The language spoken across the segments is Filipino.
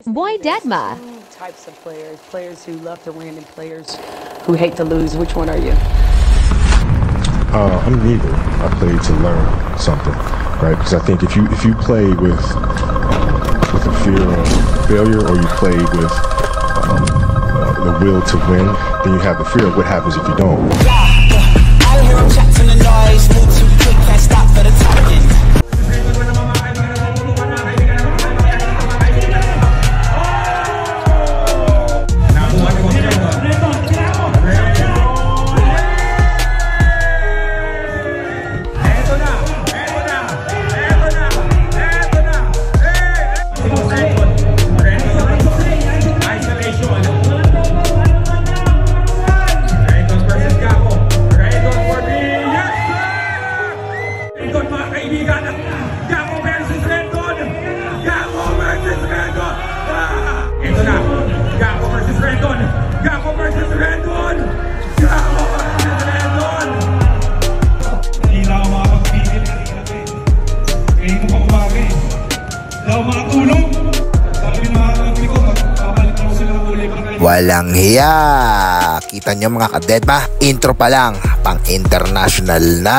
Boy Deadma. Types of players, players who love to win and players who hate to lose. Which one are you? I'm neither. I play to learn something, right? Because I think if you play with a fear of failure, or you play with the will to win, then you have the fear of what happens if you don't. I hear him chatting the noise, move too quick, can't stop for the talking. Walang hiya. Kita nyo mga kadedma, intro pa lang, pang international na.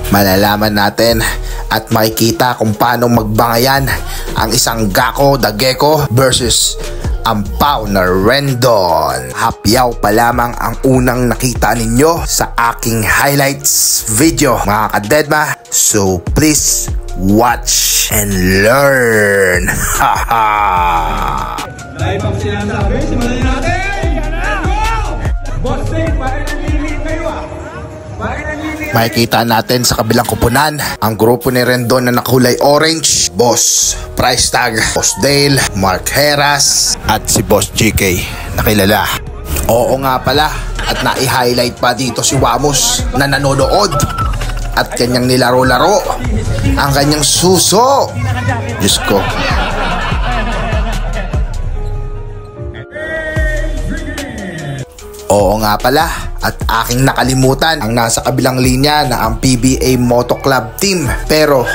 Malalaman natin at makikita kung paano magbangayan ang isang Gakko the Gecko versus Ampao na Rendon. Hapyaw pa lamang ang unang nakita ninyo sa aking highlights video mga kadedma. So please watch and learn. Haha. Dahil pag sinasabi, simulan natin! Let's go! Boss Dave, bakit nanlilit kayo Bakit nanlilit? Makikita natin sa kabilang kupunan ang grupo ni Rendon na nakulay orange. Boss Price Tag, Boss Dale, Mark Heras at si Boss GK na kilala. Oo nga pala, at nai-highlight pa dito si Wamos na nanonood at kanyang nilaro-laro ang kanyang suso. Diyos ko. Oo nga pala, at aking nakalimutan ang nasa kabilang linya na ang PBA Moto Club team. Pero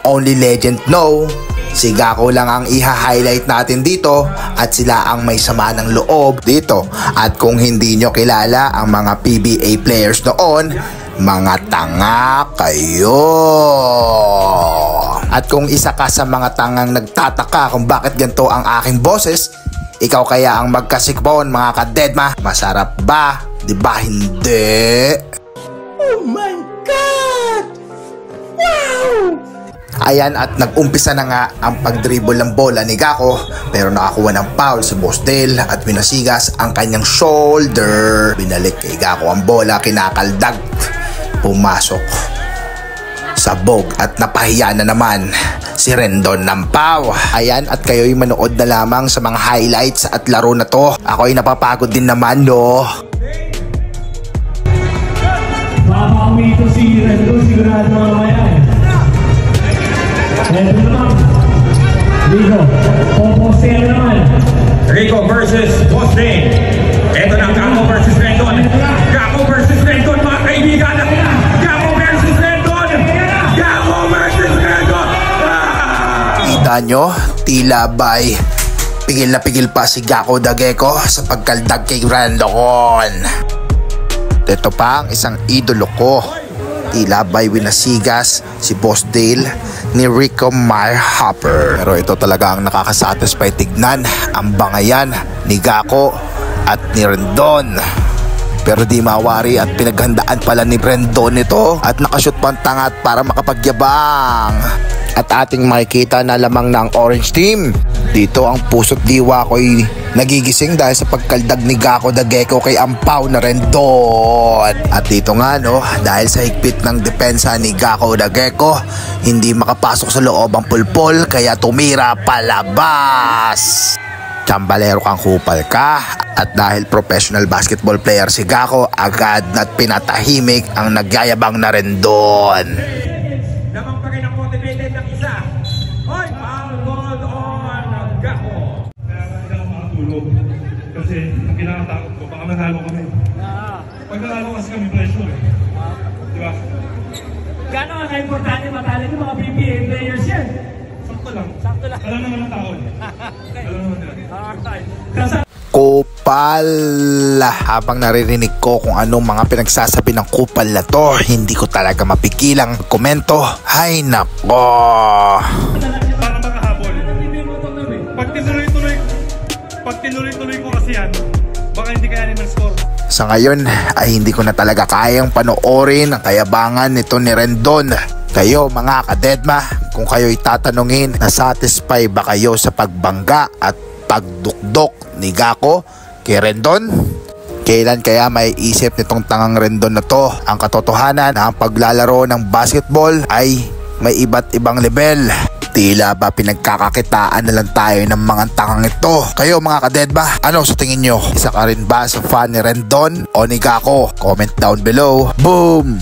only legend know, si Gakko lang ang iha-highlight natin dito at sila ang may sama ng loob dito. At kung hindi nyo kilala ang mga PBA players noon, mga tanga kayo. At kung isa ka sa mga tangang nagtataka kung bakit ganito ang aking boses, ikaw kaya ang magkasikbon mga kadedma. Masarap ba? Di ba hindi? Oh my God! Wow! Ayan, at nag-umpisa na nga ang pag-dribble ng bola ni Gakko, pero nakakuha ng foul si Boss Dale at binasigas ang kanyang shoulder. Binalik kay Gakko ang bola, kinakaldag, pumasok sabog at napahiya na naman si Rendon ng Pau. Ayan, at kayo'y manood na lamang sa mga highlights at laro na to. Ako'y napapagod din naman, no? Makakauwi ito si Rendon, sigurado mga yan. Ito naman, Rico, Popocel naman. Rico versus Boss Dane. Ito na, Gakko versus Rendon. Gakko versus Rendon, mga kaibigan. Gakko versus Rendon. Gakko versus Rendon. Kita nyo, tila ba'y pigil na pigil pa si Gakko the Gecko sa pagkaldag kay Rendon. Ito pa ang isang idolo ko. Tila ba'y winasigas si Boss Dale ni Rico Marhopper. Pero ito talaga ang nakakasatisfy tignan, ang bangayan ni Gakko at ni Rendon. Pero di mawari at pinaghandaan pala ni Rendon ito at nakashoot pang tangat para makapagyabang. At ating makikita na lamang ng orange team. Dito ang puso't diwa ko'y nagigising dahil sa pagkaldag ni Gakko the Gecko kay Ampao na Rendon. At dito nga no, dahil sa higpit ng depensa ni Gakko the Gecko, hindi makapasok sa loob ang pulpol kaya tumira palabas. Tsambalero kang kupal ka. At dahil professional basketball player si Gakko, agad na't pinatahimik ang nagyayabang na Rendon. Naman pa rin ang motivated ng isa. Hoy, foul ball on Gakko. Kaya hindi ako makatulog. Kasi ang kinakatakot ko, baka manalo kami. Pag nanalo kasi kami pressure eh. Di ba? Gano'n ka importante matalo yung mga PBA players yan? sakto lang. Alam naman ang taon. Alam naman nila. Kupal. Habang naririnig ko kung anong mga pinagsasabi ng kupal na to, hindi ko talaga mapigilang komento. Ay nako. Para makahabol. Pag tinuloy-tuloy ko kasi yan, baka hindi kayanin ng score. Sa ngayon ay hindi ko na talaga kayang panoorin ang kayabangan nito ni Rendon. Kayo mga kadedma, kung kayo'y tatanungin, na-satisfy ba kayo sa pagbangga at pagdukdok ni Gako kay Rendon? Kailan kaya may isip nitong tangang Rendon na to ang katotohanan na ang paglalaro ng basketball ay may iba't ibang level? Tila ba pinagkakakitaan na lang tayo ng mga tangang ito? Kayo mga kadedma, ano sa tingin nyo? Isa ka rin ba sa fan ni Rendon o ni Gako? Comment down below. Boom!